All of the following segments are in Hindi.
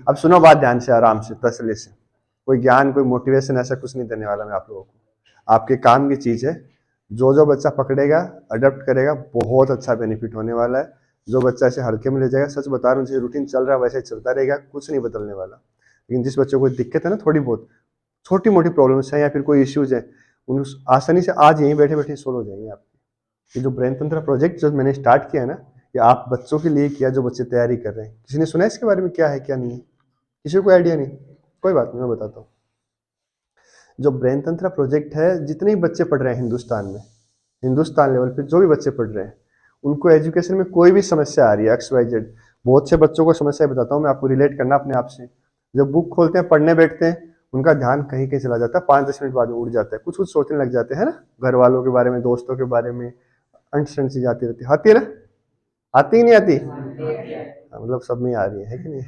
अब सुनो बात ध्यान से, आराम से, तसल्ली से। कोई ज्ञान, कोई मोटिवेशन ऐसा कुछ नहीं देने वाला मैं आप लोगों को। आपके काम की चीज़ है। जो जो बच्चा पकड़ेगा, अडॉप्ट करेगा, बहुत अच्छा बेनिफिट होने वाला है। जो बच्चा ऐसे हल्के में ले जाएगा, सच बता रहा हूँ, जैसे रूटीन चल रहा है वैसे चलता रहेगा, कुछ नहीं बदलने वाला। लेकिन जिस बच्चे को दिक्कत है ना, थोड़ी बहुत छोटी मोटी प्रॉब्लम्स है या फिर कोई इश्यूज है, उन आसानी से आज यहीं बैठे बैठे सोल्व हो जाएंगे आपके। ये जो ब्रेन तंत्र प्रोजेक्ट जो मैंने स्टार्ट किया है ना, ये आप बच्चों के लिए किया जो बच्चे तैयारी कर रहे हैं। किसी ने सुना है इसके बारे में, क्या है क्या नहीं है? किसी को कोई आइडिया नहीं? कोई बात नहीं, मैं बताता हूँ। जो ब्रेन तंत्र प्रोजेक्ट है, जितने भी बच्चे पढ़ रहे हैं हिंदुस्तान में, हिंदुस्तान लेवल पे जो भी बच्चे पढ़ रहे हैं, उनको एजुकेशन में कोई भी समस्या आ रही है, एक्स वाई जेड, बहुत से बच्चों को समस्या बताता हूँ मैं आपको, रिलेट करना अपने आप से। जब बुक खोलते हैं, पढ़ने बैठते हैं, उनका ध्यान कहीं कहीं चला जाता है, 5-10 मिनट बाद में उड़ जाता है, कुछ कुछ सोचने लग जाते हैं ना, घर वालों के बारे में, दोस्तों के बारे में, अंट चीज आती है ना? आती ही नहीं आती? हाँ, मतलब सब में आ रही है कि नहीं?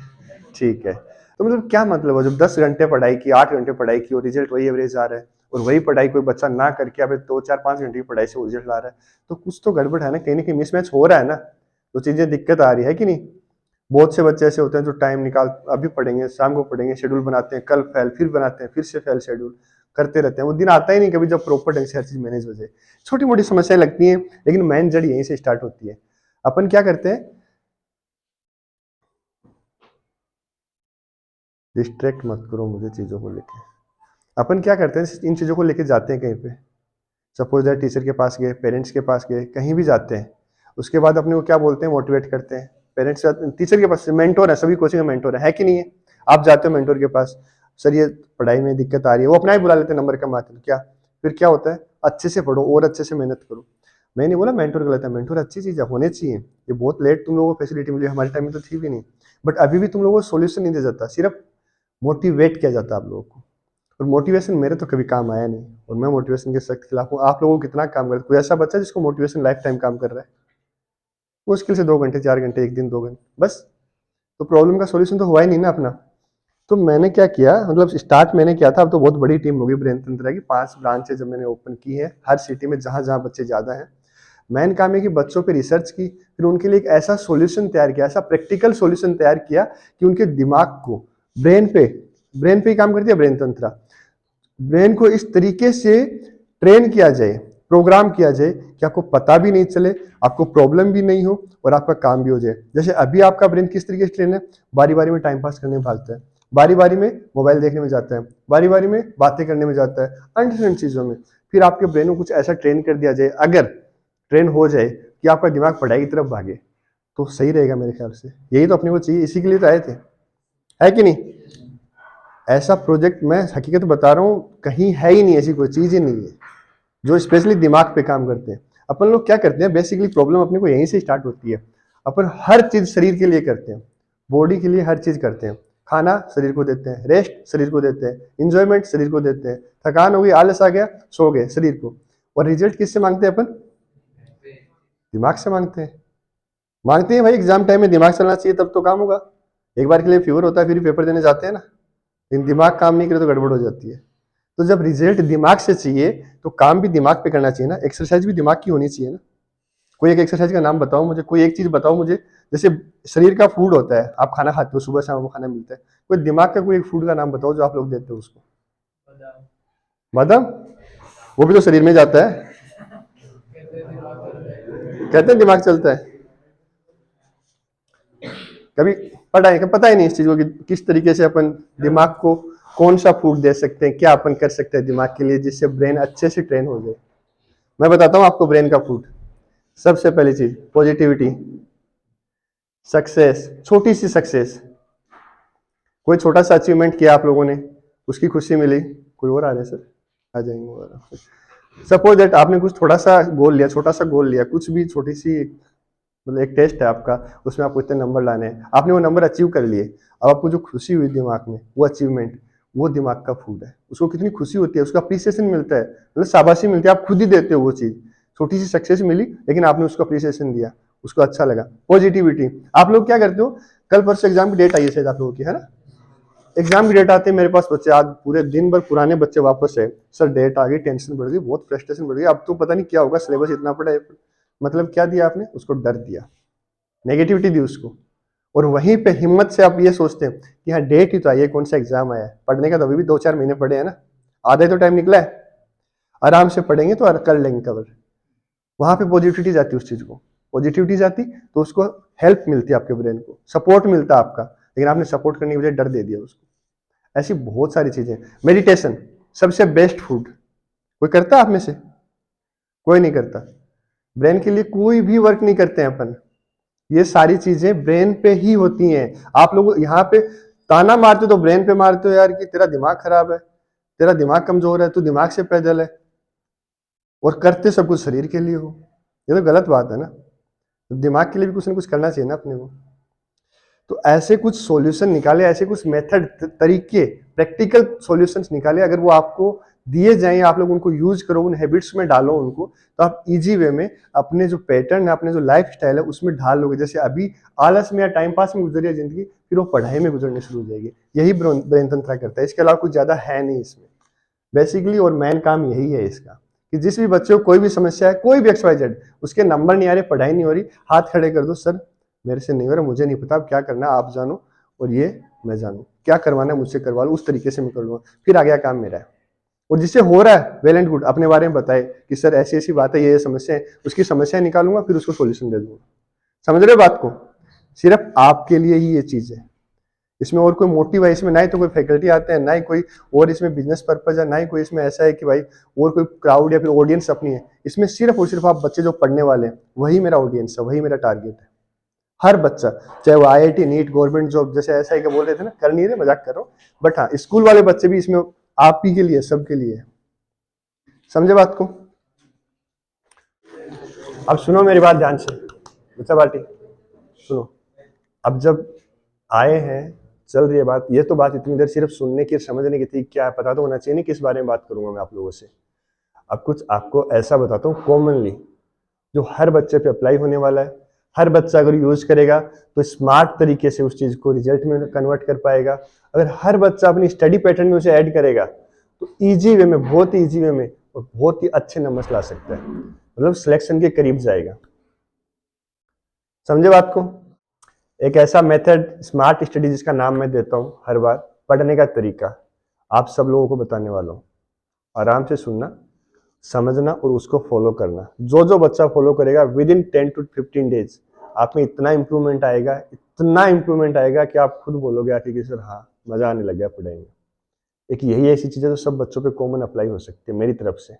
ठीक है। तो मतलब क्या मतलब है, जब 10 घंटे पढ़ाई की, 8 घंटे पढ़ाई की और रिजल्ट वही एवरेज आ रहा है, और वही पढ़ाई कोई बच्चा ना करके अब 2, 4, 5 घंटे की पढ़ाई से रिजल्ट ला रहा है, तो कुछ तो गड़बड़ है ना, कहीं ना कहीं मिसमैच हो रहा है ना, तो चीजें दिक्कत आ रही है कि नहीं? बहुत से बच्चे ऐसे होते हैं जो टाइम निकाल, अभी पढ़ेंगे, शाम को पढ़ेंगे, शेड्यूल बनाते हैं, कल फेल, फिर बनाते हैं, फिर से फेल, शेड्यूल करते रहते हैं। वो दिन आता ही नहीं कभी जब प्रॉपर ढंग से हर चीज मैनेज हो जाए। छोटी मोटी समस्याएं लगती हैं, लेकिन मेन जड़ यहीं से स्टार्ट होती है। अपन क्या करते हैं, डिस्ट्रैक्ट मत करो मुझे चीज़ों को लेके। अपन क्या करते हैं, इन चीज़ों को लेके जाते हैं कहीं पे, सपोज दैट टीचर के पास गए, पेरेंट्स के पास गए, कहीं भी जाते हैं, उसके बाद अपने को क्या बोलते हैं, मोटिवेट करते हैं। पेरेंट्स टीचर के पास, मेंटोर है, सभी कोचिंग में मेंटोर है कि नहीं है? आप जाते हो मेंटोर के पास, सर ये पढ़ाई में दिक्कत आ रही है, वो अपना ही बुला लेते हैं, नंबर कम आते हैं, क्या फिर क्या होता है, अच्छे से पढ़ो और अच्छे से मेहनत करो। मैं नहीं बोला मेंटोर गलत है, मेंटोर अच्छी चीज़ है, होने चाहिए। ये बहुत लेट तुम लोगों को फैसिलिटी मिली, हमारे टाइम में तो थी भी नहीं। बट अभी भी तुम लोगों को सोल्यूशन नहीं दिया जाता, सिर्फ मोटिवेट किया जाता है आप लोगों को। और मोटिवेशन मेरे तो कभी काम आया नहीं, और मैं मोटिवेशन के सख्त खिलाफ हूँ। आप लोगों को कितना काम करते, कोई ऐसा बच्चा जिसको मोटिवेशन लाइफ टाइम काम कर रहा है? मुश्किल से 2 घंटे, 4 घंटे, एक दिन, 2 घंटे बस। तो प्रॉब्लम का सोल्यूशन तो हुआ ही नहीं ना अपना। तो मैंने क्या किया, मतलब स्टार्ट मैंने किया था, अब तो बहुत बड़ी टीम होगी ब्रेन तंत्र की, 5 ब्रांचेज जब मैंने ओपन की है हर सिटी में, जहां जहां बच्चे ज्यादा हैं। मैंने काम है कि बच्चों पे रिसर्च की, फिर उनके लिए एक ऐसा सॉल्यूशन तैयार किया, ऐसा प्रैक्टिकल सॉल्यूशन तैयार किया कि उनके दिमाग को, ब्रेन पे, ब्रेन पे ही काम करती है ब्रेन तंत्र, ब्रेन को इस तरीके से ट्रेन किया जाए, प्रोग्राम किया जाए कि आपको पता भी नहीं चले, आपको प्रॉब्लम भी नहीं हो, और आपका काम भी हो जाए। जैसे अभी आपका ब्रेन किस तरीके से ट्रेन है, बारी बारी में टाइम पास करने में भागता है, बारी बारी में मोबाइल देखने में जाता है, बारी बारी में बातें करने में जाता है, अनडिफरेंट चीजों में। फिर आपके ब्रेन को कुछ ऐसा ट्रेन कर दिया जाए, अगर ट्रेन हो जाए कि आपका दिमाग पढ़ाई की तरफ भागे, तो सही रहेगा मेरे ख्याल से। यही तो अपने को चाहिए, इसी के लिए तो आए थे, है कि नहीं? ऐसा प्रोजेक्ट मैं हकीकत बता रहा हूँ, कहीं है ही नहीं, ऐसी कोई चीज ही नहीं है जो स्पेशली दिमाग पे काम करते हैं। अपन लोग क्या करते हैं, बेसिकली प्रॉब्लम अपने को यहीं से स्टार्ट होती है। अपन हर चीज शरीर के लिए करते हैं, बॉडी के लिए हर चीज करते हैं। खाना शरीर को देते हैं, रेस्ट शरीर को देते हैं, इंजॉयमेंट शरीर को देते हैं, थकान हो गई, आलस आ गया, सो गए, शरीर को। और रिजल्ट किससे मांगते हैं अपन? दिमाग से मांगते हैं। मांगते हैं भाई, एग्जाम टाइम में दिमाग चलना चाहिए तब तो काम होगा। एक बार के लिए फीवर होता है, फिर पेपर देने जाते हैं ना, लेकिन दिमाग काम नहीं करे तो गड़बड़ हो जाती है। तो जब रिजल्ट दिमाग से चाहिए, तो काम भी दिमाग पे करना चाहिए ना, एक्सरसाइज भी दिमाग की होनी चाहिए ना। कोई एक एक्सरसाइज का नाम बताओ मुझे, कोई एक चीज बताओ मुझे। जैसे शरीर का फूड होता है, आप खाना खाते हो, सुबह शाम को खाना मिलता है, कोई दिमाग का कोई एक फूड का नाम बताओ जो आप लोग देते हो उसको। बादाम? वो भी तो शरीर में जाता है, कहते हैं दिमाग चलता है। कभी पता ही नहीं इस चीज को कि किस तरीके से अपन दिमाग को कौन सा फूड दे सकते हैं, क्या अपन कर सकते हैं दिमाग के लिए जिससे ब्रेन अच्छे से ट्रेन हो जाए। मैं बताता हूँ आपको ब्रेन का फूड। सबसे पहली चीज, पॉजिटिविटी, सक्सेस, छोटी सी सक्सेस। कोई छोटा सा अचीवमेंट किया आप लोगों ने, उसकी खुशी मिली। कोई और आ रहे सर? आ जाएंगे। सपोज दैट आपने कुछ थोड़ा सा गोल लिया, छोटा सा गोल लिया, कुछ भी छोटी सी, मतलब एक टेस्ट है आपका, उसमें आपको इतने नंबर लाने हैं, आपने वो नंबर अचीव कर लिए। अब आपको जो खुशी हुई दिमाग में, वो अचीवमेंट, वो दिमाग का फूड है। उसको कितनी खुशी होती है, उसका अप्रिसिएशन मिलता है, मतलब शाबाशी मिलती है, आप खुद ही देते हो वो चीज। छोटी सी सक्सेस मिली, लेकिन आपने उसको अप्रिसिएशन दिया, उसको अच्छा लगा। पॉजिटिविटी, आप लोग क्या करते हो, कल परसों एग्जाम की डेट आई है शायद आप लोगों की, है ना? एग्जाम की डेट आते हैं, मेरे पास बच्चे आज पूरे दिन भर पुराने बच्चे वापस है, सर डेट आ गई, टेंशन बढ़ गई, बहुत फ्रस्ट्रेशन बढ़ गई, अब तो पता नहीं क्या होगा, सिलेबस इतना पड़ा है। मतलब क्या दिया आपने उसको? डर दिया, नेगेटिविटी दी उसको। और वहीं पे हिम्मत से आप ये सोचते हैं कि हाँ डेट ही तो आई है, कौन सा एग्जाम आया है, पढ़ने का तो अभी भी 2-4 महीने पड़े हैं ना, आधा ही तो टाइम निकला है, आराम से पढ़ेंगे तो कर लेंगे कवर। वहां पे पॉजिटिविटी जाती है उस चीज को, पॉजिटिविटी जाती तो उसको हेल्प मिलती है, आपके ब्रेन को सपोर्ट मिलता है आपका, लेकिन आपने सपोर्ट करने की बजाय डर दे दिया उसको। ऐसी बहुत सारी चीजें। मेडिटेशन सबसे बेस्ट फूड, कोई करता है आप में से? कोई नहीं करता। ब्रेन के लिए कोई भी वर्क नहीं करते हैं अपन, ये सारी चीजें ब्रेन पे ही होती हैं। आप लोग यहाँ पे ताना मारते हो तो ब्रेन पे मारते हो यार कि तेरा दिमाग खराब है, तेरा दिमाग कमजोर है, तू दिमाग से पैदल है, और करते सब कुछ शरीर के लिए हो। ये तो गलत बात है ना, दिमाग के लिए भी कुछ ना कुछ करना चाहिए ना अपने को। तो ऐसे कुछ सॉल्यूशन निकाले, ऐसे कुछ मेथड, तरीके, प्रैक्टिकल सॉल्यूशंस निकाले, अगर वो आपको दिए जाएं, आप लोग उनको यूज करो, उन हैबिट्स में डालो उनको, तो आप इजी वे में अपने जो पैटर्न है, अपने जो लाइफ स्टाइल है उसमें ढाल लोगे। जैसे अभी आलस में या टाइम पास में गुजरी है जिंदगी, फिर वो पढ़ाई में गुजरनी शुरू हो जाएगी। यही ब्रेन तंत्र करता है, इसके अलावा कुछ ज्यादा है नहीं इसमें बेसिकली। और मेन काम यही है इसका कि जिस भी बच्चे को कोई भी समस्या है, कोई भी XYZ, उसके नंबर नहीं आ रहे, पढ़ाई नहीं हो रही, हाथ खड़े कर दो, सर मेरे से नहीं हो रहा, मुझे नहीं पता अब क्या करना है, आप जानो और ये मैं जानू, क्या करवाना है मुझसे करवा लो, उस तरीके से मैं कर लूंगा, फिर आ गया काम मेरा है। और जिससे हो रहा है वेल एंड गुड, अपने बारे में बताए कि सर ऐसी ऐसी बात है, ये समस्या है, उसकी समस्या निकालूंगा, फिर उसको सोल्यूशन दे दूंगा। समझ रहे बात को? सिर्फ आपके लिए ही ये चीज है, इसमें और कोई मोटिव है इसमें, ना ही तो कोई फैकल्टी आते हैं, ना ही कोई और इसमें बिजनेस पर्पज है, ना ही कोई इसमें ऐसा है कि भाई और कोई क्राउड या फिर ऑडियंस अपनी है। इसमें सिर्फ और सिर्फ आप बच्चे जो पढ़ने वाले हैं, वही मेरा ऑडियंस है, वही मेरा टारगेट है। हर बच्चा, चाहे वो IIT, नीट, गवर्नमेंट जॉब, जैसे ऐसा ही बोल रहे थे ना, कर नहीं रहे, मजाक कर रहा हूँ, बट हाँ स्कूल वाले बच्चे भी इसमें आप ही के लिए, सबके लिए है। समझे बात को? अब सुनो मेरी बात ध्यान से, बच्चा बाटी सुनो। अब जब आए हैं, चल रही है बात, ये तो बात इतनी देर सिर्फ सुनने की, समझने की थी, क्या पता तो होना चाहिए नहीं किस बारे में बात करूंगा मैं आप लोगों से। अब कुछ आपको ऐसा बताता हूँ कॉमनली, जो हर बच्चे पे अप्लाई होने वाला है। हर बच्चा अगर यूज करेगा तो स्मार्ट तरीके से उस चीज को रिजल्ट में कन्वर्ट कर पाएगा। अगर हर बच्चा अपनी स्टडी पैटर्न में उसे ऐड करेगा तो इजी वे में, बहुत ही इजी वे में और बहुत ही अच्छे नंबर्स ला सकता है, मतलब सिलेक्शन के करीब जाएगा। समझे बात को? एक ऐसा मेथड स्मार्ट स्टडी जिसका नाम मैं देता हूं हर बार, पढ़ने का तरीका आप सब लोगों को बताने वाला हूं। आराम से सुनना, समझना और उसको फॉलो करना। जो जो बच्चा फॉलो करेगा विद इन 10 to 15 डेज आप में इतना इंप्रूवमेंट आएगा, इतना इंप्रूवमेंट आएगा कि आप खुद बोलोगे आके कि सर हाँ मजा आने लग गया पढ़ाई में। एक यही ऐसी चीजें जो सब बच्चों पे कॉमन अप्लाई हो सकती है मेरी तरफ से।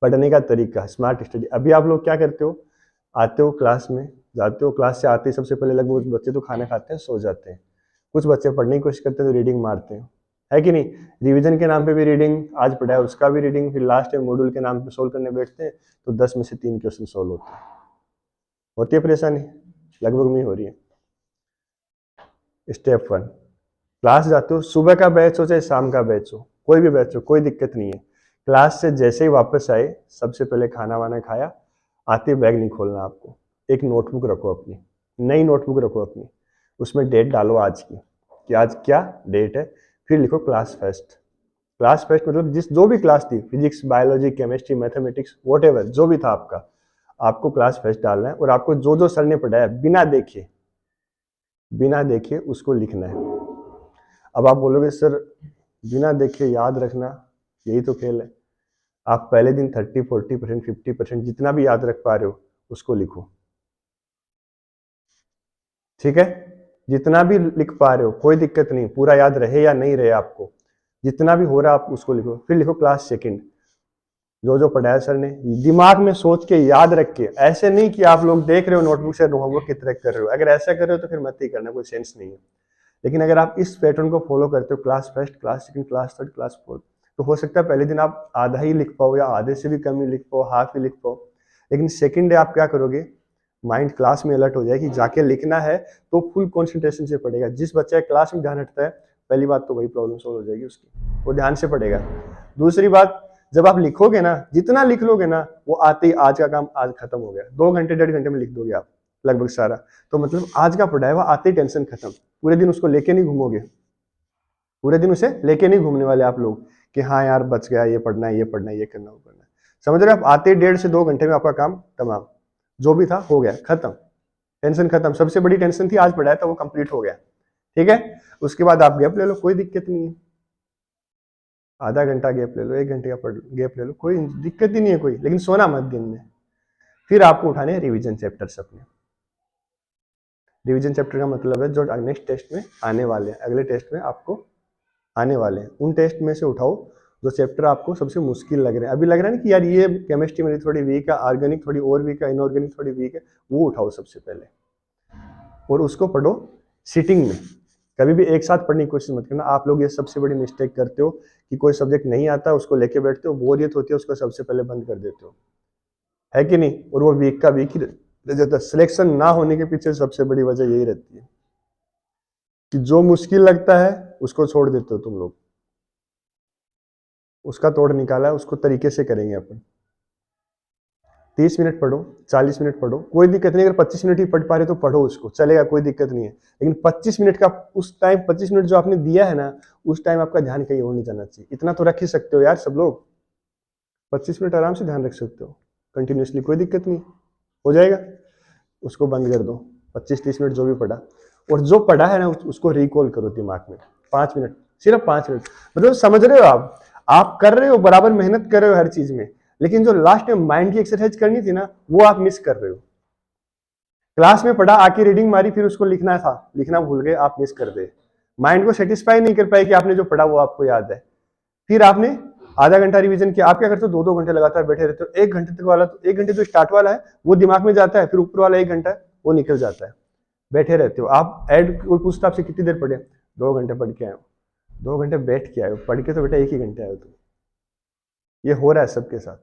पढ़ने का तरीका स्मार्ट स्टडी। अभी आप लोग क्या करते हो, आते हो क्लास में, जाते हो, क्लास से आते ही सबसे पहले लगभग बच्चे तो खाना खाते हैं, सो जाते हैं। कुछ बच्चे पढ़ने की कोशिश करते हैं तो रीडिंग मारते हैं, है कि नहीं? रिवीजन के नाम पे भी रीडिंग, आज पढ़ा है उसका भी रीडिंग, फिर लास्ट टाइम मॉड्यूल के नाम पे सोल्व करने बैठते हैं तो 10 में से 3 क्वेश्चन सोल्व होते हैं। होती है परेशानी? लगभग में हो रही है। स्टेप 1, क्लास जाते हो, सुबह का बैच हो चाहे शाम का बैच हो, कोई भी बैच हो, कोई दिक्कत नहीं है। क्लास से जैसे ही वापस आए, सबसे पहले खाना वाना खाया, आते बैग नहीं खोलना आपको। एक नोटबुक रखो अपनी, नई नोटबुक रखो अपनी, उसमें डेट डालो आज की कि आज क्या डेट है, फिर लिखो क्लास फर्स्ट। क्लास फर्स्ट मतलब जिस जो भी क्लास थी, physics, biology, chemistry, mathematics, whatever जो भी था आपका, आपको क्लास फर्स्ट डालना है और आपको जो जो सर ने पढ़ाया बिना देखे उसको लिखना है। अब आप बोलोगे सर बिना देखे याद रखना, यही तो खेल है। आप पहले दिन 30, 40%, 50% जितना भी याद रख पा रहे हो उसको लिखो, ठीक है? जितना भी लिख पा रहे हो कोई दिक्कत नहीं, पूरा याद रहे या नहीं रहे आपको, जितना भी हो रहा है आप उसको लिखो। फिर लिखो क्लास सेकंड, जो जो पढ़ाया सर ने, दिमाग में सोच के याद रख के। ऐसे नहीं कि आप लोग देख रहे हो नोटबुक से होमवर्क की तरह कर रहे हो, अगर ऐसा कर रहे हो तो फिर मत ही करना, कोई सेंस नहीं है। लेकिन अगर आप इस पैटर्न को फॉलो करते हो, class first, class second, class third, class fourth, तो हो सकता है पहले दिन आप आधा ही लिख पाओ या आधे से भी कम ही लिख पाओ, हाफ ही लिख पाओ। लेकिन सेकंड डे आप क्या करोगे, माइंड क्लास में अलर्ट हो जाए कि जाके लिखना है तो फुल कॉन्सेंट्रेशन से पढ़ेगा। जिस बच्चे क्लास में ध्यान हटता है, पहली बात तो वही प्रॉब्लम सोल्व हो जाएगी उसकी, वो ध्यान से पढ़ेगा। दूसरी बात, जब आप लिखोगे ना, जितना लिख लोगे ना, वो आते ही आज का काम आज खत्म हो गया, 2 घंटे 1.5 घंटे में लिख दोगे आप लगभग सारा। तो मतलब आज का पढ़ा है वो आते ही टेंशन खत्म, पूरे दिन उसको लेके नहीं घूमोगे, पूरे दिन उसे लेके नहीं घूमने वाले आप लोग कि हाँ यार बच गया, ये पढ़ना है, ये पढ़ना है, ये करना, वो करना है। समझ रहे हो? आप आते ही 1.5 से 2 घंटे में आपका काम तमाम, जो भी था हो गया खत्म। टेंशन खत्म, सबसे बड़ी टेंशन थी आज पढ़ाया था वो कंप्लीट हो गया, ठीक है। उसके बाद आप गैप ले लो, कोई दिक्कत नहीं है, आधा घंटा गैप ले लो, 1 घंटे का गैप ले लो, कोई दिक्कत ही नहीं है कोई, लेकिन सोना मत दिन में। फिर आपको उठाने हैं रिवीजन चैप्टर्स अपने। रिवीजन चैप्टर का मतलब है जो नेक्स्ट टेस्ट में आने वाले हैं, अगले टेस्ट में आपको आने वाले हैं, उन टेस्ट में से उठाओ जो चैप्टर आपको सबसे मुश्किल लग रहे हैं। अभी लग रहा है ना कि यार ये केमिस्ट्री मेरी थोड़ी वीक है, ऑर्गेनिक थोड़ी और वीक है, इनऑर्गेनिक थोड़ी वीक है, वो उठाओ सबसे पहले और उसको पढ़ो सिटिंग में। कभी भी एक साथ पढ़ने की कोशिश मत करना। आप लोग ये सबसे बड़ी मिस्टेक करते हो कि कोई सब्जेक्ट नहीं आता उसको लेके बैठते हो, बोरियत होती है उसको सबसे पहले बंद कर देते हो, है कि नहीं, और वो वीक का वीक ही रह जाता है। सिलेक्शन ना होने के पीछे सबसे बड़ी वजह यही रहती है कि जो मुश्किल लगता है उसको छोड़ देते हो तुम लोग। उसका तोड़ निकाला है, उसको तरीके से करेंगे अपन। 30 मिनट पढ़ो, 40 मिनट पढ़ो, कोई दिक्कत नहीं। अगर 25 मिनट ही पढ़ पा रहे तो पढ़ो, उसको चलेगा, कोई दिक्कत नहीं है। लेकिन 25 मिनट का उस टाइम, 25 मिनट जो आपने दिया है ना, उस टाइम आपका ध्यान कहीं और नहीं जाना चाहिए। इतना तो रख ही सकते हो यार सब लोग, 25 मिनट आराम से ध्यान रख सकते हो कंटिन्यूसली, कोई दिक्कत नहीं, हो जाएगा। उसको बंद कर दो, 25-30 मिनट जो भी पढ़ा, और जो पढ़ा है ना उसको रिकॉल करो दिमाग में 5 मिनट, सिर्फ 5 मिनट। मतलब समझ रहे हो आप कर रहे हो, बराबर मेहनत कर रहे हो हर चीज में, लेकिन जो लास्ट में माइंड की एक्सरसाइज करनी थी ना वो आप मिस कर रहे हो। क्लास में पढ़ा, आके रीडिंग मारी, फिर उसको लिखना था, लिखना भूल गए, आप मिस कर दे। माइंड को सेटिस्फाई नहीं कर पाए कि आपने जो पढ़ा वो आपको याद है। फिर आपने आधा घंटा रिवीजन किया, आप क्या करते हो 2-2 घंटे लगातार बैठे रहते हो। 1 घंटे तक वाला, तो 1 घंटे जो स्टार्ट वाला है वो दिमाग में जाता है, फिर ऊपर वाला 1 घंटा वो निकल जाता है, बैठे रहते हो आप। ऐड कोई पूछता आपसे कितनी देर पढ़े, 2 घंटे पढ़ के आए हो, 2 घंटे बैठ के आए हो, पढ़ के तो बेटा 1 ही घंटे आए हो तुम। ये हो रहा है सबके साथ।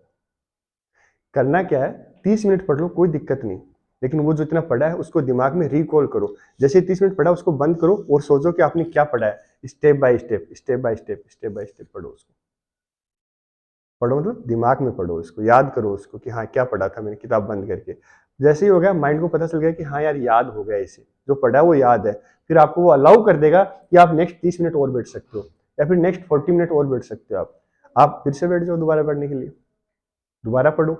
करना क्या है, 30 मिनट पढ़ लो, कोई दिक्कत नहीं, लेकिन वो जो इतना पढ़ा है उसको दिमाग में रिकॉल करो। जैसे 30 मिनट पढ़ा उसको बंद करो और सोचो कि आपने क्या पढ़ा है, step by step, step by step, step by step पढ़ो उसको। पढ़ो मतलब दिमाग में पढ़ो उसको, याद करो उसको कि हाँ क्या पढ़ा था मैंने, किताब बंद करके। जैसे ही हो गया, माइंड को पता चल गया कि हाँ यार याद हो गया, इसे जो पढ़ा है वो याद है, फिर आपको वो अलाउ कर देगा कि आप नेक्स्ट 30 मिनट और बैठ सकते हो, या फिर नेक्स्ट 40 मिनट और बैठ सकते हो। आप फिर से बैठ जाओ दोबारा पढ़ने के लिए, दोबारा पढ़ो,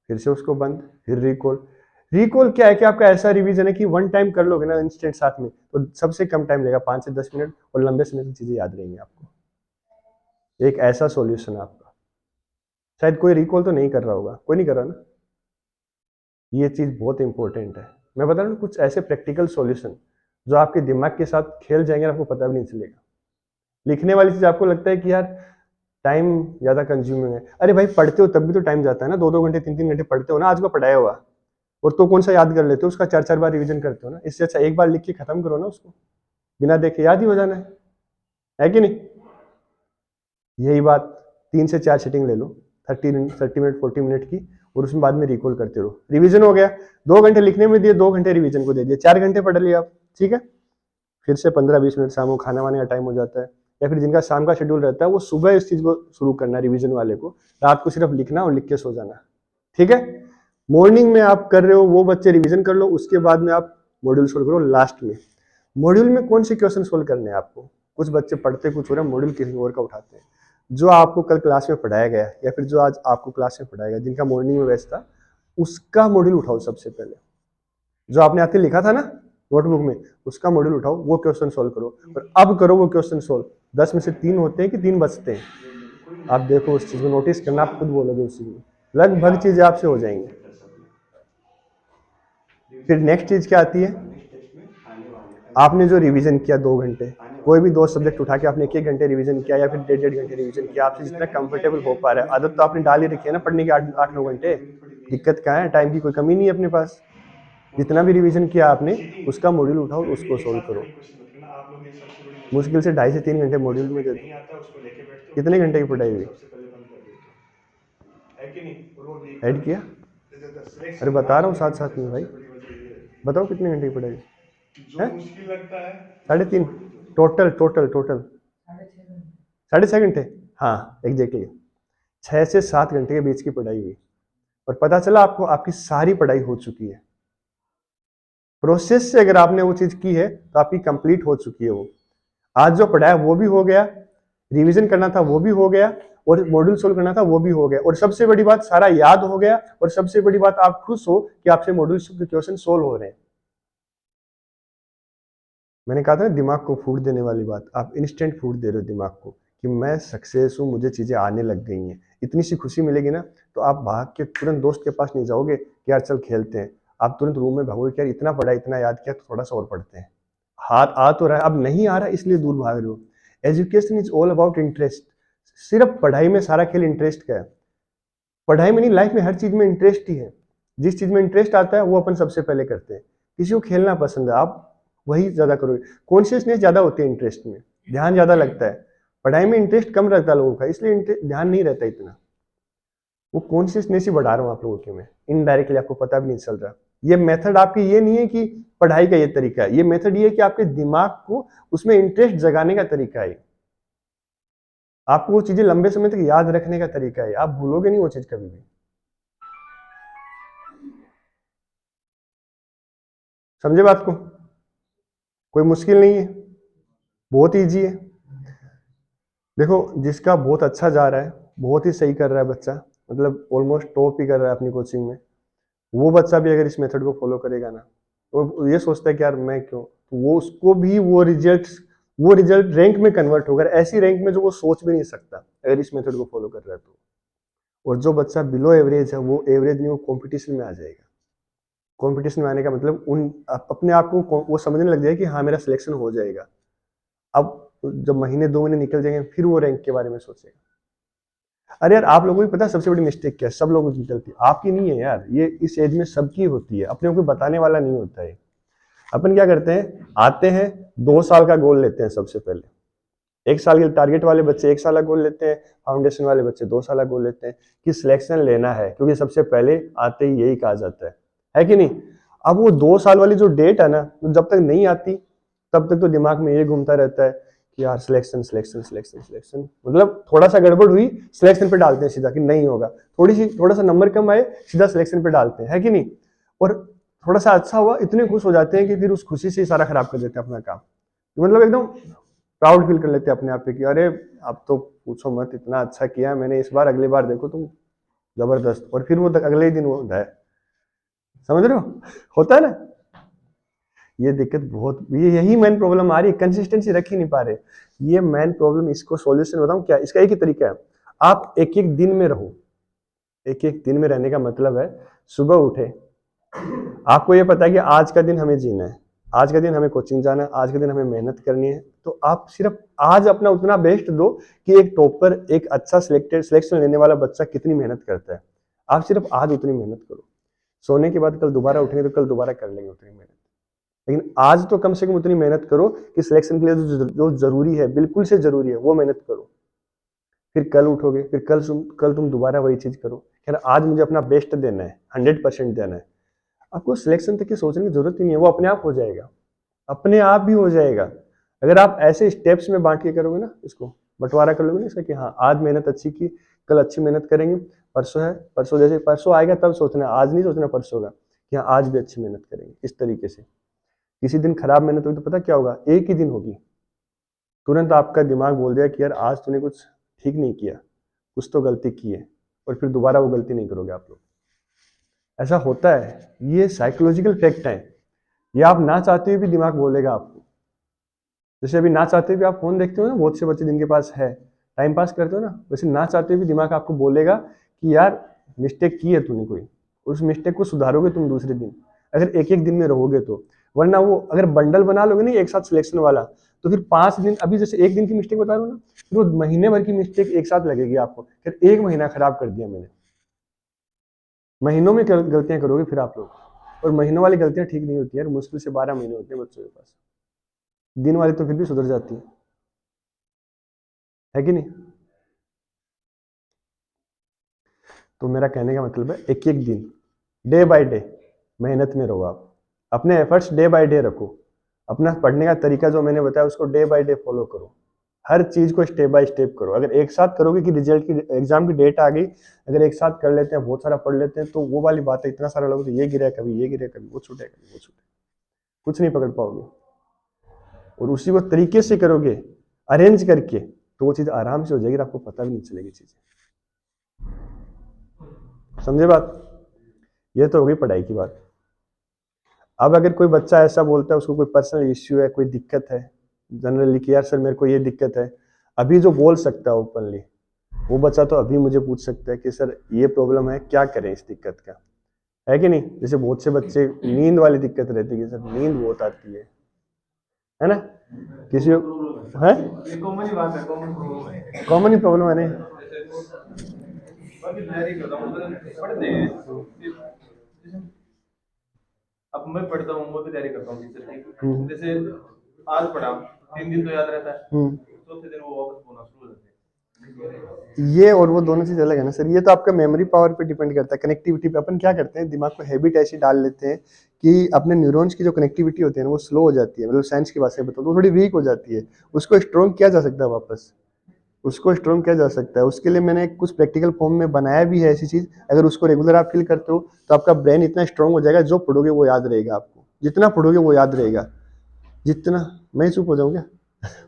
फिर से उसको बंद, फिर रिकॉल। रिकॉल क्या है कि आपका ऐसा रिवीजन है कि वन टाइम कर लोगे ना इंस्टेंट साथ में, तो सबसे कम टाइम लेगा, 5 से 10 मिनट, और लंबे समय तक चीजें याद रहेंगी आपको। एक ऐसा सॉल्यूशन है आपका। शायद कोई रिकॉल तो नहीं कर रहा होगा, कोई नहीं कर रहा ना। ये चीज बहुत इंपॉर्टेंट है। मैं बता रहा हूँ कुछ ऐसे प्रैक्टिकल सॉल्यूशन जो आपके दिमाग के साथ खेल जाएंगे, आपको पता भी नहीं चलेगा। लिखने वाली चीज आपको लगता है कि यार टाइम ज्यादा कंज्यूमिंग है, अरे भाई पढ़ते हो तब भी तो टाइम जाता है ना, 2-2 घंटे 3-3 घंटे पढ़ते हो ना आज का पढ़ाया हुआ, और तो कौन सा याद कर लेते हो, उसका 4-4 बार रिवीजन करते हो ना। इससे अच्छा एक बार लिख के खत्म करो ना उसको, बिना देखे याद ही हो जाना है कि नहीं। यही बात 3 से 4 सीटिंग ले लो, 30 मिनट 40 मिनट की, और उसमें बाद में रिकॉल करते रहो। रिवीजन हो गया, 2 घंटे लिखने में दिए, 2 घंटे रिवीजन को दे दिए, 4 घंटे पढ़ लिया आप, ठीक है। फिर से 15-20 मिनट शाम को खाना वाने का टाइम हो जाता है, या फिर जिनका शाम का शेड्यूल रहता है वो सुबह इस चीज को शुरू करना, रिवीजन वाले को रात को सिर्फ लिखना और लिख के सो जाना, ठीक है। मॉर्निंग में आप कर रहे हो वो बच्चे रिवीजन कर लो, उसके बाद में आप मॉड्यूल सोल्व करो लास्ट में। मॉड्यूल में कौन से क्वेश्चन सोल्व करने हैं आपको, कुछ बच्चे पढ़ते कुछ हो रहा है, मॉड्यूल किसी और का उठाते हैं। जो आपको कल क्लास में पढ़ाया गया या फिर जो आज आपको क्लास में पढ़ाया गया, जिनका मॉर्निंग में बैच था, उसका मॉड्यूल उठाओ सबसे पहले। जो आपने आते लिखा था ना नोटबुक में, उसका मॉड्यूल उठाओ, वो क्वेश्चन सोल्व करो, और अब करो वो क्वेश्चन सोल्व। 10 में से 3 होते हैं कि 3 बचते हैं, आप देखो उस चीज को, नोटिस करना, आप खुद बोलोगे उस चीज में, लगभग चीजें आपसे हो जाएंगी। फिर नेक्स्ट चीज क्या आती है, आपने जो रिवीजन किया 2 घंटे, कोई भी 2 सब्जेक्ट उठा के आपने 1-1 घंटे रिवीजन किया या फिर 1.5 घंटे रिवीजन किया, आपसे जितना कंफर्टेबल हो पा रहा है। आदत तो आपने डाल ही रखी है ना पढ़ने की, 8-9 घंटे, दिक्कत कहाँ है, टाइम की कोई कमी नहीं है अपने पास। जितना भी रिवीजन किया आपने उसका मॉड्यूल उठाओ, उसको सोल्व करो। आप लोग ये सबसे बड़ी मिस्टेक मुश्किल से करते 2.5 हो से 3 घंटे कि मॉड्यूल जो में एक दे दो। नहीं आता उसको लेके बैठते हो, कितने दूसरे घंटे की नंबर पे पढ़ाई उसको हुई, सबसे पहले बंद कर देते हो, है कि नहीं। और वो वीक का ऐड किया? अरे सिलेक्शन ना बता रहा हूँ होने के साथ पीछे साथ में भाई, सबसे बड़ी वजह ये रहती बताओ कितने घंटे की पढ़ाई है, जो है? मुश्किल लगता है उसको 3.5 छोड़ देते हो। टोटल टोटल टोटल 6.5 घंटे, हाँ एग्जैक्टली 6 से 7 घंटे के बीच की पढ़ाई हुई, और पता चला आपको आपकी सारी पढ़ाई हो चुकी है। प्रोसेस से अगर आपने वो चीज की है तो आपकी कंप्लीट हो चुकी है वो। आज जो पढ़ा है वो भी हो गया, रिवीजन करना था वो भी हो गया, और मॉड्यूल सोल्व करना था वो भी हो गया, और सबसे बड़ी बात सारा याद हो गया, और सबसे बड़ी बात आप खुश हो कि आपसे मॉड्यूल के क्वेश्चन सोल्व हो रहे हैं। मैंने कहा था ना दिमाग को फूड देने वाली बात, आप इंस्टेंट फूड दे रहे हो दिमाग को कि मैं सक्सेस हूँ, मुझे चीज़ें आने लग गई हैं, इतनी सी खुशी मिलेगी ना, तो आप भाग के तुरंत दोस्त के पास नहीं जाओगे कि यार चल खेलते हैं। आप तुरंत रूम में भागोगे कि यार इतना पढ़ा, इतना याद किया, तो थोड़ा सा और पढ़ते हैं। हाथ आ तो रहा है, अब नहीं आ रहा इसलिए दूर भाग रहे हो। Education is all about interest. सिर्फ पढ़ाई में सारा खेल इंटरेस्ट का है। पढ़ाई में नहीं, लाइफ में हर चीज में इंटरेस्ट ही है। जिस चीज में इंटरेस्ट आता है वो अपन सबसे पहले करते हैं। किसी को खेलना पसंद है, आप वही ज्यादा करोगे। कॉन्शियसनेस ज्यादा होती है इंटरेस्ट में, ध्यान ज्यादा लगता है। पढ़ाई में इंटरेस्ट कम रहता है लोगों का, इसलिए ध्यान नहीं रहता इतना। वो कॉन्शियसनेस ही बढ़ा रहा हूँ आप लोगों के में, इनडायरेक्टली आपको पता भी नहीं चल रहा। ये मेथड आपकी ये नहीं है कि पढ़ाई का ये तरीका है, ये मेथड ये है कि आपके दिमाग को उसमें इंटरेस्ट जगाने का तरीका है। आपको वो चीजें लंबे समय तक याद रखने का तरीका है, आप भूलोगे नहीं वो चीज कभी भी। समझे बात को? कोई मुश्किल नहीं है, बहुत इजी है। देखो, जिसका बहुत अच्छा जा रहा है, बहुत ही सही कर रहा है बच्चा, मतलब ऑलमोस्ट टॉप ही कर रहा है अपनी कोचिंग में, वो बच्चा भी अगर इस मेथड को फॉलो करेगा ना, तो ये सोचता है कि यार मैं क्यों, तो वो उसको भी वो रिजल्ट रैंक में कन्वर्ट होगा, ऐसी रैंक में जो वो सोच भी नहीं सकता अगर इस मेथड को फॉलो कर रहा है तो। और जो बच्चा बिलो एवरेज है, वो एवरेज नहीं, वो कॉम्पिटिशन में आ जाएगा। कॉम्पिटिशन में आने का मतलब अपने आप को वो समझने लग जाएगा कि हाँ मेरा सिलेक्शन हो जाएगा। अब जब महीने 2 महीने निकल जाएंगे, फिर वो रैंक के बारे में सोचेगा। अरे यार, आप लोगों को भी पता है सबसे बड़ी मिस्टेक क्या है? सब लोगों की गलती, आपकी नहीं है यार, ये इस एज में सबकी होती है, अपने को बताने वाला नहीं होता है। अपन क्या करते हैं, आते हैं 2 साल का गोल लेते हैं सबसे पहले। 1 साल के टारगेट वाले बच्चे 1 साल का गोल लेते हैं, फाउंडेशन वाले बच्चे 2 साल का गोल लेते हैं कि सिलेक्शन लेना है, क्योंकि सबसे पहले आते ही यही कहा जाता है कि नहीं? अब वो 2 साल वाली जो डेट है ना, तो जब तक नहीं आती तब तक तो दिमाग में ये घूमता रहता है कि यार सिलेक्शन सिलेक्शन सिलेक्शन सिलेक्शन, मतलब थोड़ा सा गड़बड़ हुई सिलेक्शन पे डालते हैं सीधा कि नहीं होगा, थोड़ा सा नंबर कम आए सीधा सिलेक्शन पे डालते हैं, है कि नहीं? और थोड़ा सा अच्छा हुआ, इतने खुश हो जाते हैं कि फिर उस खुशी से ही सारा खराब कर देते हैं अपना काम। मतलब एकदम प्राउड फील कर लेते हैं अपने आप पे कि अरे अब तो पूछो मत, इतना अच्छा किया मैंने इस बार, अगली बार देखो तुम, जबरदस्त। और फिर वो अगले ही दिन वो है। समझ रहे हो? होता है ना? ये दिक्कत बहुत, ये यही मेन प्रॉब्लम आ रही है, कंसिस्टेंसी रख ही नहीं पा रहे। ये मेन प्रॉब्लम, इसको सॉल्यूशन बताऊं क्या? इसका एक ही तरीका है, आप एक एक दिन में रहो। एक एक दिन में रहने का मतलब है, सुबह उठे, आपको ये पता है कि आज का दिन हमें जीना है, आज का दिन हमें कोचिंग जाना है, आज के दिन हमें मेहनत करनी है, तो आप सिर्फ आज अपना उतना बेस्ट दो कि एक टॉपर, एक अच्छा सिलेक्शन लेने वाला बच्चा कितनी मेहनत करता है। आप सिर्फ आज उतनी मेहनत करो। सोने के बाद कल दोबारा उठेंगे तो कल दोबारा कर लेंगे उतनी मेहनत, लेकिन आज तो कम से कम उतनी मेहनत करो कि सिलेक्शन के लिए जो जरूरी है, बिल्कुल से जरूरी है, वो मेहनत करो। फिर कल उठोगे, फिर कल तुम दोबारा वही चीज करो, यार आज मुझे अपना बेस्ट देना है, 100% देना है। आपको सिलेक्शन तक की सोचने की जरूरत ही नहीं है, वो अपने आप हो जाएगा, अपने आप भी हो जाएगा। अगर आप ऐसे स्टेप्स में बांट के करोगे ना, इसको बंटवारा कर लोगे ना इसका कि हाँ आज मेहनत अच्छी की, कल अच्छी मेहनत करेंगे, परसों है, परसों जैसे परसों आएगा तब सोचना है, आज नहीं सोचना परसों का कि हाँ आज भी अच्छी मेहनत करेंगे। इस तरीके से किसी दिन खराब मेहनत होगी तो पता क्या होगा, एक ही दिन होगी, तुरंत आपका दिमाग बोल दिया कि यार आज तूने कुछ ठीक नहीं किया, कुछ तो गलती की है, और फिर दोबारा वो गलती नहीं करोगे आप लोग। ऐसा होता है, ये साइकोलॉजिकल फैक्ट है। ये आप ना चाहते हुए भी दिमाग बोलेगा आपको। जैसे अभी ना चाहते हुए भी आप फोन देखते हो ना, बहुत से बच्चे जिनके पास है, टाइम पास करते हो ना, वैसे ना चाहते हुए भी दिमाग आपको बोलेगा कि यार मिस्टेक की है तूने कोई, उस मिस्टेक को सुधारोगे तुम दूसरे दिन, अगर एक एक दिन में रहोगे तो। वरना वो अगर बंडल बना लोगे ना एक साथ सिलेक्शन वाला, तो फिर 5 दिन, अभी जैसे एक दिन की मिस्टेक बता रहा हूँ ना, फिर वो महीने भर की मिस्टेक एक साथ लगेगी आपको, फिर 1 महीना खराब कर दिया मैंने। महीनों में गलतियां करोगे फिर आप लोग, और महीनों वाली गलतियां ठीक नहीं होती है, मुश्किल से 12 महीने होते हैं बच्चों के पास, दिन वाली तो फिर भी सुधर जाती है कि नहीं? तो मेरा कहने का मतलब है, एक एक दिन, डे बाय डे मेहनत में रहो आप, अपने एफर्ट्स डे बाय डे रखो, अपना पढ़ने का तरीका जो मैंने बताया उसको डे बाय डे फॉलो करो, हर चीज को स्टेप बाय स्टेप करो। अगर एक साथ करोगे कि रिजल्ट की, एग्जाम की डेट आ गई, अगर एक साथ कर लेते हैं, बहुत सारा पढ़ लेते हैं, तो वो वाली बात है, इतना सारा लोग तो ये गिरा कभी, ये गिरा कभी, वो छूटे कभी, वो छूटे, कुछ नहीं पकड़ पाओगे। और उसी को तरीके से करोगे, अरेंज करके, तो वो चीज आराम से हो जाएगी, आपको पता भी नहीं चलेगी चीजें। समझे बात? ये तो हो गई पढ़ाई की बात। अब अगर कोई बच्चा ऐसा बोलता है, उसको कोई पर्सनल इश्यू है, कोई दिक्कत है जनरली कि यार सर मेरे को ये दिक्कत है, अभी जो बोल सकता है ओपनली, वो बच्चा तो अभी मुझे पूछ सकता है कि सर ये प्रॉब्लम है, क्या करें इस दिक्कत का, है कि नहीं। जैसे बहुत से बच्चे नींद वाली दिक्कत रहती है कि सर नींद बहुत आती है ना, किसी है कॉमन ही बात है, कॉमन प्रॉब्लम है। कॉमन ही प्रॉब्लम है नहीं। बाकी मैं नहीं करता हूँ, मतलब पढ़ते हैं जैसे अब मैं पढ़ता हूँ, मैं भी तैयारी करता हूँ टीचर की। जैसे आज पढ़ा, 3 दिन तो याद रहता है, चौथे दिन वो वापस बोलना शुरू हो जाते हैं। ये और वो दोनों चीज अलग है ना सर। ये तो आपका मेमोरी पावर पे डिपेंड करता है, कनेक्टिविटी पे। अपन क्या करते हैं, दिमाग को हैबिट ऐसी डाल लेते हैं कि अपने न्यूरॉन्स की जो कनेक्टिविटी होती है ना, वो स्लो हो जाती है। मतलब साइंस की भाषा में बताओ तो थोड़ी वीक हो जाती है। उसको स्ट्रॉन्ग किया जा सकता है वापस, उसको स्ट्रॉन्ग किया जा सकता है। उसके लिए मैंने कुछ प्रैक्टिकल फॉर्म में बनाया भी है ऐसी चीज। अगर उसको रेगुलर आप फील करते हो तो आपका ब्रेन इतना स्ट्रॉन्ग हो जाएगा, जो पढ़ोगे वो याद रहेगा आपको, जितना पढ़ोगे वो याद रहेगा जितना। मैं चुप हो जाऊँ क्या?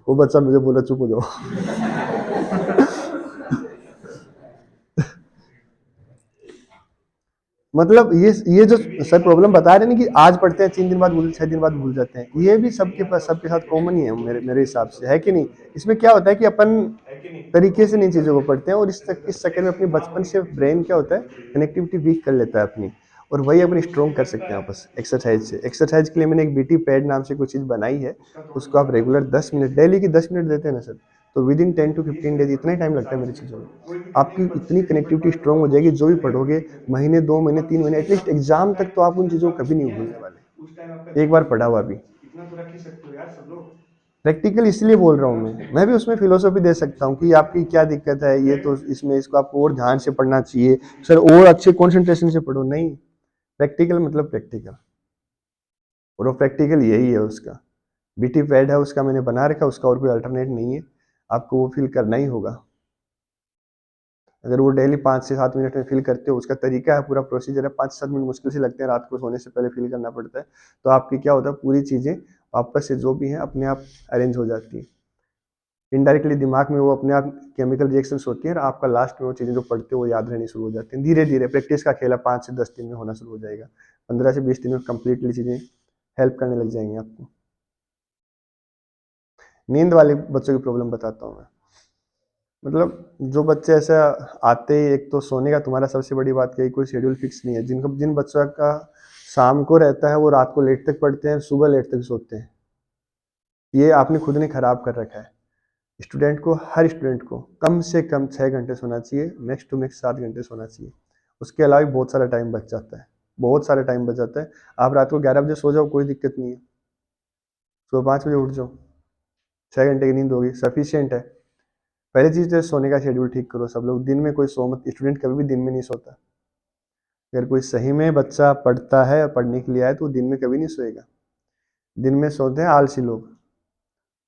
वो बच्चा मुझे बोला चुप हो जाओ। मतलब ये जो सर प्रॉब्लम बता रहे हैं ना कि आज पढ़ते हैं 3 दिन बाद भूल, 6 दिन बाद भूल जाते हैं, ये भी सबके पास, सबके साथ कॉमन ही है मेरे मेरे हिसाब से, है कि नहीं। इसमें क्या होता है कि अपन है कि नहीं? तरीके से इन चीज़ों को पढ़ते हैं, और इस चक्कर में अपनी बचपन से ब्रेन क्या होता है, कनेक्टिविटी वीक कर लेता है अपनी, और वही अपन स्ट्रॉन्ग कर सकते हैं वापस एक्सरसाइज से। एक्सरसाइज के लिए मैंने एक बीटी पैड नाम से कुछ चीज़ बनाई है। उसको आप रेगुलर 10 मिनट डेली की 10 मिनट देते हैं ना सर, तो विद इन 10 to 15 डेज, इतना ही टाइम लगता है मेरी चीज़ों में, आपकी इतनी कनेक्टिविटी स्ट्रॉन्ग हो जाएगी। जो भी पढ़ोगे महीने, 2 महीने, 3 महीने, एटलीस्ट एग्जाम तक तो आप उन चीज़ों को कभी नहीं भूलने वाले, एक बार पढ़ा हुआ भी। इतना तो रख ही सकते हो यार सब लोग। प्रैक्टिकल इसलिए बोल रहा हूँ मैं भी उसमें फिलोसॉफी दे सकता हूँ कि आपकी क्या दिक्कत है, ये तो इसमें इसको आपको और ध्यान से पढ़ना चाहिए सर, और अच्छे कंसंट्रेशन से पढ़ो। नहीं, प्रैक्टिकल मतलब प्रैक्टिकल, और वो प्रैक्टिकल यही है उसका। बीटी पैड है उसका, मैंने बना रखा, उसका और कोई अल्टरनेट नहीं है, आपको वो फील करना ही होगा। अगर वो डेली 5 से 7 मिनट में फील करते हो, उसका तरीका है, पूरा प्रोसीजर है, 5 से 7 मिनट मुश्किल से लगते हैं, रात को सोने से पहले फील करना पड़ता है, तो आपकी क्या होता है, पूरी चीज़ें वापस से जो भी हैं अपने आप अरेंज हो जाती है। इनडायरेक्टली दिमाग में वो अपने आप केमिकल रिएक्शंस होती है, और आपका लास्ट में वो चीज़ें जो पढ़ते हो वो याद रहनी शुरू हो जाती हैं। धीरे धीरे प्रैक्टिस का खेल है, 5 से 10 दिन में होना शुरू हो जाएगा, 15 से 20 दिन में कंप्लीटली चीज़ें हेल्प करने लग जाएंगी आपको। नींद वाले बच्चों की प्रॉब्लम बताता हूँ मैं। मतलब जो बच्चे ऐसा आते ही, एक तो सोने का तुम्हारा सबसे बड़ी बात क्या है, कोई शेड्यूल फिक्स नहीं है। जिन बच्चों का शाम को रहता है वो रात को लेट तक पढ़ते हैं, सुबह लेट तक सोते हैं, ये आपने खुद ने खराब कर रखा है। स्टूडेंट को, हर स्टूडेंट को कम से कम 6 घंटे सोना चाहिए, मैक्स टू मैक्स 7 घंटे सोना चाहिए। उसके अलावा भी बहुत सारा टाइम बच जाता है, बहुत सारा टाइम बच जाता है। आप रात को 11 बजे सो जाओ, कोई दिक्कत नहीं है, सुबह 5 बजे उठ जाओ, 6 घंटे की नींद होगी, सफिशियंट है। पहली चीज़ तो सोने का शेड्यूल ठीक करो। सब लोग दिन में कोई सो मत, स्टूडेंट कभी भी दिन में नहीं सोता। अगर कोई सही में बच्चा पढ़ता है, पढ़ने के लिए आए, तो वो दिन में कभी नहीं सोएगा। दिन में सोते हैं आलसी लोग,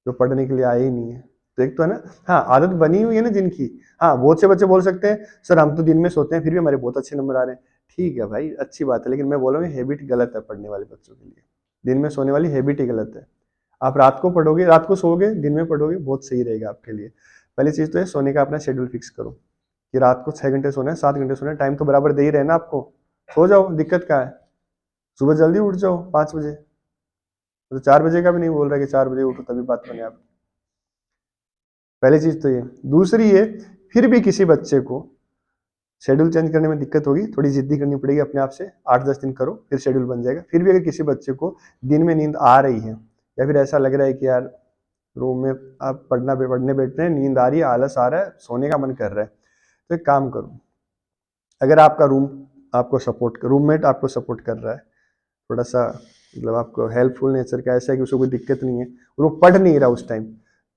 जो पढ़ने के लिए आए ही नहीं है। तो एक तो है ना, हाँ आदत बनी हुई है ना जिनकी। हाँ, बहुत से बच्चे बोल सकते हैं सर हम तो दिन में सोते हैं फिर भी हमारे बहुत अच्छे नंबर आ रहे हैं। ठीक है भाई, अच्छी बात है, लेकिन मैं बोल रहा हूँ हैबिट गलत है पढ़ने वाले बच्चों के लिए। दिन में सोने वाली हैबिट ही गलत है। आप रात को पढ़ोगे, रात को सोओगे, दिन में पढ़ोगे, बहुत सही रहेगा आपके लिए। पहली चीज़ तो है, सोने का अपना शेड्यूल फिक्स करो कि रात को 6 घंटे सोना है, 7 घंटे सोना है, टाइम तो बराबर दे ही रहे ना आपको। सो जाओ, दिक्कत क्या है। सुबह जल्दी उठ जाओ 5 बजे, तो 4 बजे का भी नहीं बोल रहा कि 4 बजे उठो तभी बात बने आप। पहली चीज तो ये। दूसरी ये, फिर भी किसी बच्चे को शेड्यूल चेंज करने में दिक्कत होगी, थोड़ी जिद्दी करनी पड़ेगी अपने आप से, 8-10 दिन करो फिर शेड्यूल बन जाएगा। फिर भी अगर किसी बच्चे को दिन में नींद आ रही है, या फिर ऐसा लग रहा है कि यार रूम में आप पढ़ने बैठ रहे हैं, नींद आ रही है, आलस आ रहा है, सोने का मन कर रहा है, तो एक काम करो। अगर आपका रूममेट आपको सपोर्ट कर रहा है, थोड़ा सा मतलब आपको हेल्पफुल नेचर का, ऐसा है कि उसको कोई दिक्कत नहीं है और वो पढ़ नहीं रहा उस टाइम,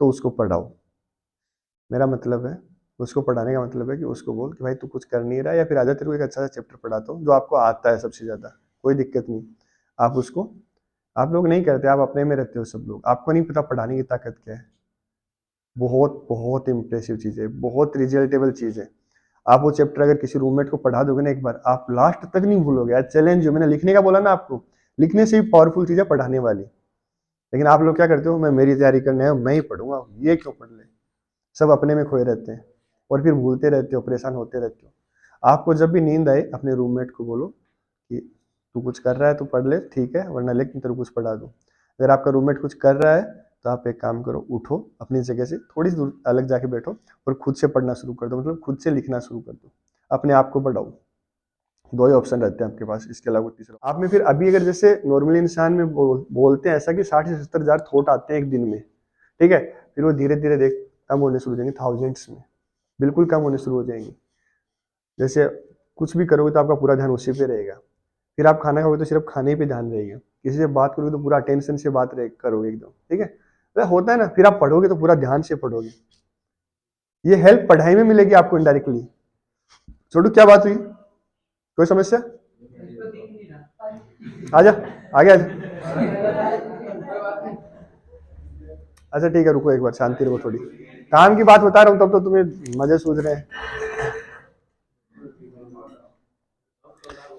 तो उसको पढ़ाओ। मेरा मतलब है, उसको पढ़ाने का मतलब है कि उसको बोल कि भाई तू कुछ कर नहीं रहा, या फिर आजा तेरे को एक अच्छा सा चैप्टर पढ़ाता हूँ जो आपको आता है सबसे ज़्यादा, कोई दिक्कत नहीं। आप उसको, आप लोग नहीं करते, आप अपने में रहते हो सब लोग, आपको नहीं पता पढ़ाने की ताकत क्या है। बहुत बहुत इंप्रेसिव चीज़ है, बहुत रिजल्टेबल चीज़ है। आप वो चैप्टर अगर किसी रूममेट को पढ़ा दोगे ना एक बार, आप लास्ट तक नहीं भूलोगे। आज चैलेंज जो मैंने लिखने का बोला ना आपको, लिखने से ही पावरफुल चीज़ है पढ़ाने वाली। लेकिन आप लोग क्या करते हो, मैं मेरी तैयारी करने आया हूँ, मैं ही पढ़ूंगा, ये क्यों पढ़ ले। सब अपने में खोए रहते हैं, और फिर भूलते रहते हो, परेशान होते रहते हो। आपको जब भी नींद आए, अपने रूममेट को बोलो कि तू कुछ कर रहा है तो पढ़ ले, ठीक है, वरना लिख, तेरे को कुछ पढ़ा दूँ। अगर आपका रूममेट कुछ कर रहा है तो आप एक काम करो, उठो अपनी जगह से थोड़ी दूर अलग जाके बैठो और खुद से पढ़ना शुरू कर दो, मतलब खुद से लिखना शुरू कर दो, अपने आप को पढ़ाओ। दो ही ऑप्शन रहते हैं आपके पास, इसके अलावा तीसरा आप में। फिर अभी अगर जैसे नॉर्मली इंसान में बोलते हैं ऐसा कि 60 से 70 हज़ार थॉट आते हैं एक दिन में, ठीक है, फिर वो धीरे धीरे देख कम होने शुरू हो जाएंगे, थाउजेंड्स में बिल्कुल कम होने शुरू हो जाएंगे। जैसे कुछ भी करोगे तो आपका पूरा ध्यान उसी पे रहेगा। फिर आप खाना खाओगे तो सिर्फ खाने पे ध्यान रहेगा, किसी से बात करोगे तो पूरा अटेंशन से बात करोगे एकदम, ठीक है, तो होता है ना। फिर आप पढ़ोगे तो पूरा ध्यान से पढ़ोगे। ये हेल्प पढ़ाई में मिलेगी आपको इनडायरेक्टली। छोटू क्या बात हुई, कोई समस्या? आजा, आगे आजा। अच्छा ठीक है, रुको एक बार, शांति रहो थोड़ी। काम की बात बता रहा हूँ तब तो तुम्हें मजे सूझ रहे हैं,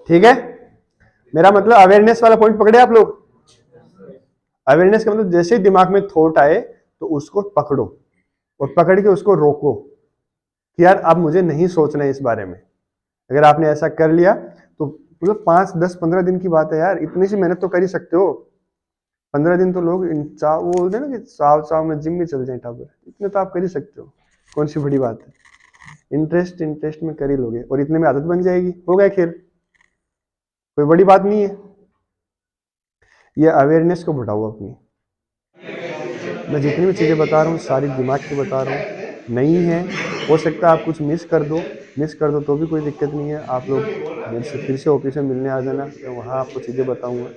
ठीक है। मेरा मतलब अवेयरनेस वाला पॉइंट पकड़े आप लोग। अवेयरनेस का मतलब जैसे ही दिमाग में थॉट आए तो उसको पकड़ो और पकड़ के उसको रोको कि यार अब मुझे नहीं सोचना है इस बारे में। अगर आपने ऐसा कर लिया तो मतलब 5, 10, 15 दिन की बात है यार, इतनी सी मेहनत तो कर ही सकते हो। 15 दिन तो लोग वो बोलते हैं ना कि साव साव में जिम में चल जाए टाबर, इतने तो आप कर ही सकते हो, कौन सी बड़ी बात है। इंटरेस्ट इंटरेस्ट में कर ही लोगे और इतने में आदत बन जाएगी, हो गया खेल, कोई बड़ी बात नहीं है। ये अवेयरनेस को बढ़ाओ अपनी। मैं जितनी भी चीज़ें बता रहा हूँ सारी दिमाग की बता रहा हूँ, नहीं है, हो सकता है आप कुछ मिस कर दो तो भी कोई दिक्कत नहीं है। आप लोग मेरे से फिर से ऑफिस में मिलने आ जाना, मैं वहाँ आपको चीज़ें बताऊँगा।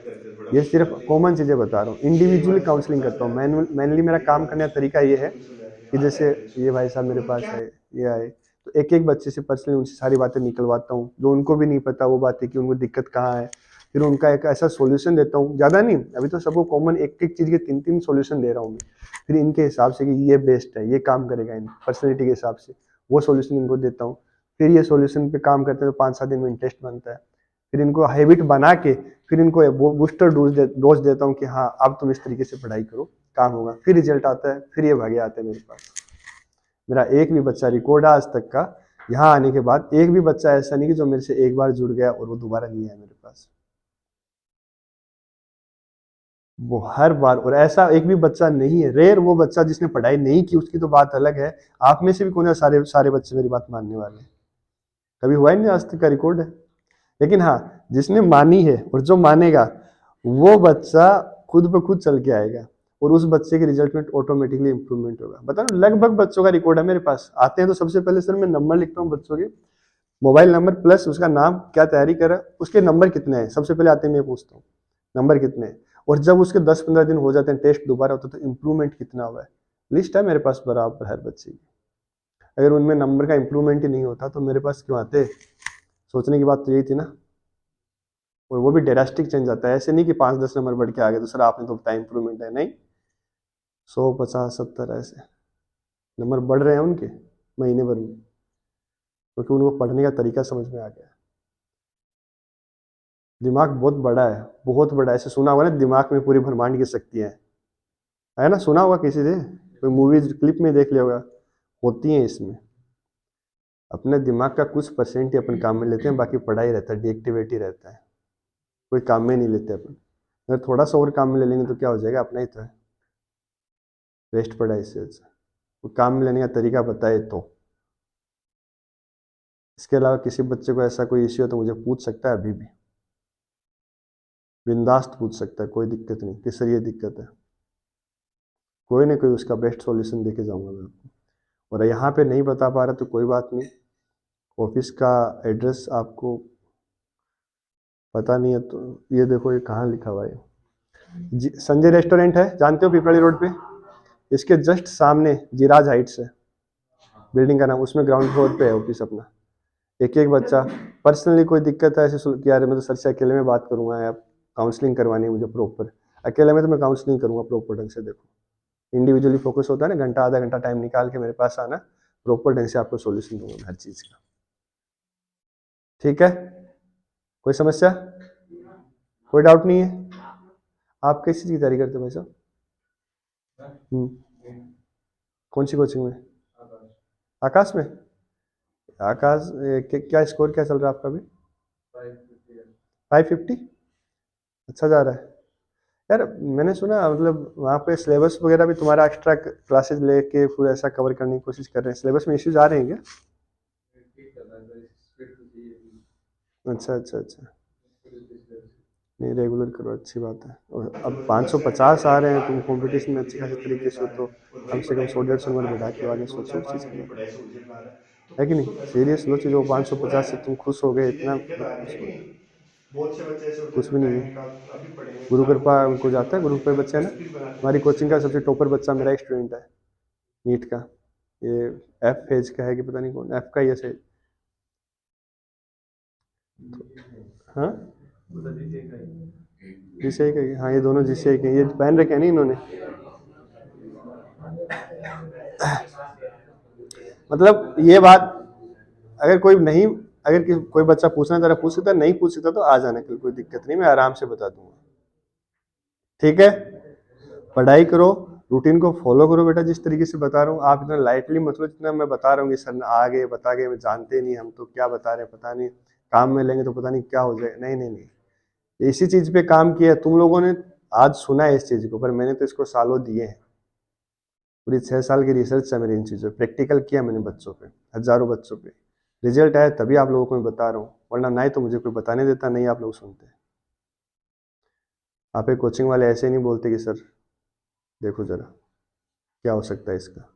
ये सिर्फ कॉमन चीज़ें बता रहा हूँ, इंडिविजुअली काउंसलिंग करता हूँ। मैनली मेरा काम करने का तरीका ये है कि जैसे ये भाई साहब मेरे पास आए, ये आए, तो एक एक बच्चे से पर्सनली उनसे सारी बातें निकलवाता हूँ, जो उनको भी नहीं पता वो बातें कि उनको दिक्कत कहाँ है। फिर उनका एक ऐसा सॉल्यूशन देता हूँ, ज़्यादा नहीं, अभी तो सबको कॉमन एक एक चीज़ के 3-3 सॉल्यूशन दे रहा हूँ मैं। फिर इनके हिसाब से कि ये बेस्ट है, ये काम करेगा इन पर्सनैलिटी के हिसाब से, वो सॉल्यूशन इनको देता हूँ। फिर ये सॉल्यूशन पे काम करते हैं तो 5-7 दिन में इंटरेस्ट बनता है। फिर इनको हैबिट बना के फिर इनको बूस्टर डोज देता हूँ कि हाँ अब तुम इस तरीके से पढ़ाई करो, काम होगा। फिर रिजल्ट आता है, फिर ये भागे आते हैं मेरे पास। मेरा एक भी बच्चा रिकॉर्ड है आज तक का, यहाँ आने के बाद एक भी बच्चा ऐसा नहीं कि जो मेरे से एक बार जुड़ गया और वो दोबारा नहीं आया मेरे पास, वो हर बार। और ऐसा एक भी बच्चा नहीं है, रेयर वो बच्चा जिसने पढ़ाई नहीं की, उसकी तो बात अलग है। आप में से भी कौन है सारे सारे बच्चे मेरी बात मानने वाले हैं? कभी हुआ ही नहीं, आज तक का रिकॉर्ड है। लेकिन हाँ, जिसने मानी है और जो मानेगा वो बच्चा खुद ब खुद चल के आएगा और उस बच्चे के रिजल्ट में ऑटोमेटिकली इंप्रूवमेंट होगा। बता ना, लगभग बच्चों का रिकॉर्ड है मेरे पास। आते हैं तो सबसे पहले सर मैं नंबर लिखता हूँ बच्चों के, मोबाइल नंबर प्लस उसका नाम, क्या तैयारी कर रहा है, उसके नंबर कितने हैं, सबसे पहले आते हैं मैं पूछता हूँ नंबर कितने हैं। और जब उसके 10-15 दिन हो जाते हैं, टेस्ट दोबारा होता है तो इंप्रूवमेंट कितना हुआ है, लिस्ट है मेरे पास बराबर हर बच्चे की। अगर उनमें नंबर का इंप्रूवमेंट ही नहीं होता तो मेरे पास क्यों आते? सोचने की बात तो यही थी ना। और वो भी ड्रास्टिक चेंज आता है, ऐसे नहीं कि 5-10 नंबर बढ़ के आ गए तो सर आपने तो बताया इंप्रूवमेंट है, नहीं, 100, 50, 70 ऐसे नंबर बढ़ रहे हैं उनके महीने भर में, क्योंकि उनको पढ़ने का तरीका समझ में आ गया। दिमाग बहुत बड़ा है, बहुत बड़ा है। ऐसे सुना होगा ना, दिमाग में पूरी ब्रह्मांड की शक्तियां हैं, है ना, सुना होगा किसी से, कोई मूवीज क्लिप में देख लिया होगा, होती हैं इसमें। अपने दिमाग का कुछ परसेंट ही अपन काम में लेते हैं, बाकी पढ़ाई रहता है, डीएक्टिविटी रहता है, कोई काम में नहीं लेते अपन। अगर थोड़ा सा और काम में ले लेंगे तो क्या हो जाएगा, अपना ही तो है, वेस्ट पड़ा है इससे अच्छा। वो काम में लेने का तरीका बताए तो। इसके अलावा किसी बच्चे को ऐसा कोई इश्यू है तो मुझे पूछ सकता है, अभी भी बिंदास्त पूछ सकता है, कोई दिक्कत नहीं कि सर ये दिक्कत है, कोई ना कोई उसका बेस्ट सॉल्यूशन देके जाऊंगा मैं आपको। और यहाँ पे नहीं बता पा रहा तो कोई बात नहीं, ऑफिस का एड्रेस आपको पता नहीं है तो ये देखो, ये कहाँ लिखा हुआ है, संजय रेस्टोरेंट है, जानते हो पिपराली रोड पे, इसके जस्ट सामने जिराज हाइट्स है बिल्डिंग का नाम, उसमें ग्राउंड फ्लोर पे है ऑफिस अपना। एक एक बच्चा पर्सनली कोई दिक्कत है ऐसे कि यार मैं तो सर से अकेले में बात करूंगा, या काउंसलिंग करवानी है मुझे प्रॉपर, अकेले में तो मैं काउंसलिंग करूंगा प्रॉपर ढंग से। देखो इंडिविजुअली फोकस होता है ना, घंटा आधा घंटा टाइम निकाल के मेरे पास आना, प्रॉपर ढंग से आपको सॉल्यूशन दूंगा हर चीज़ का, ठीक है। कोई समस्या, कोई डाउट नहीं है? आप किस चीज़ की तैयारी करते हो भाई साहब? कौन सी कोचिंग में? आकाश में? आकाश क्या स्कोर क्या चल रहा है आपका अभी? 550। अच्छा जा रहा है यार। मैंने सुना मतलब वहाँ पे सिलेबस वगैरह भी तुम्हारा एक्स्ट्रा क्लासेस लेके पूरा ऐसा कवर करने की कोशिश कर रहे हैं, सिलेबस में इश्यूज आ रहे हैं क्या? अच्छा अच्छा अच्छा। नहीं रेगुलर करो, अच्छी बात है। और अब 550 आ रहे हैं, तुम कंपटीशन में अच्छी खासी तरीके से हो, तो कम से कम 100-150 नंबर बढ़ा के आगे सोचो उस चीज़ के बारे में, है कि नहीं? सीरियस लो चीज़, वो 550 से तुम खुश हो गए, इतना मत खुश हो। बहुत से बच्चे ऐसे होते हैं कुछ भी नहीं है। का अभी पढ़ेंगे गुरु कृपा उनको जाता है, गुरु कृपा बच्चा है ना, हमारी कोचिंग का सबसे टॉपर बच्चा मेरा स्टूडेंट है नीट का। ये एफ फेज का है कि पता नहीं कौन, एफ का ही ऐसे। हाँ जीसीआई का ही, हाँ ये दोनों जीसीआई के हैं। ये पहन रखे हैं नहीं इन्होंने, मतलब ये बात, अगर कोई नहीं, अगर कोई बच्चा पूछना चाह रहा पूछ सकता, नहीं पूछ सकता तो आ जाने की कोई दिक्कत नहीं, मैं आराम से बता दूंगा। ठीक है, पढ़ाई करो, रूटीन को फॉलो करो बेटा, जिस तरीके से बता रहा हूँ। आप इतना लाइटली मतलब जितना मैं बता रहा हूँ कि सर आ गए बता गए, जानते नहीं हम तो क्या बता रहे हैं, पता नहीं काम में लेंगे तो पता नहीं क्या हो जाए। नहीं नहीं नहीं, इसी चीज पे काम किया तुम लोगों ने, आज सुना है इस चीज को, पर मैंने तो इसको सालों दिए हैं। पूरी 6 साल की रिसर्च है मेरी इन चीज़ों, प्रैक्टिकल किया मैंने बच्चों पे, हजारों बच्चों पे। रिजल्ट आया तभी आप लोगों को मैं बता रहा हूँ, वरना ना ही तो मुझे कोई बताने देता, नहीं आप लोग सुनते। आप एक कोचिंग वाले ऐसे नहीं बोलते कि सर देखो जरा क्या हो सकता है इसका।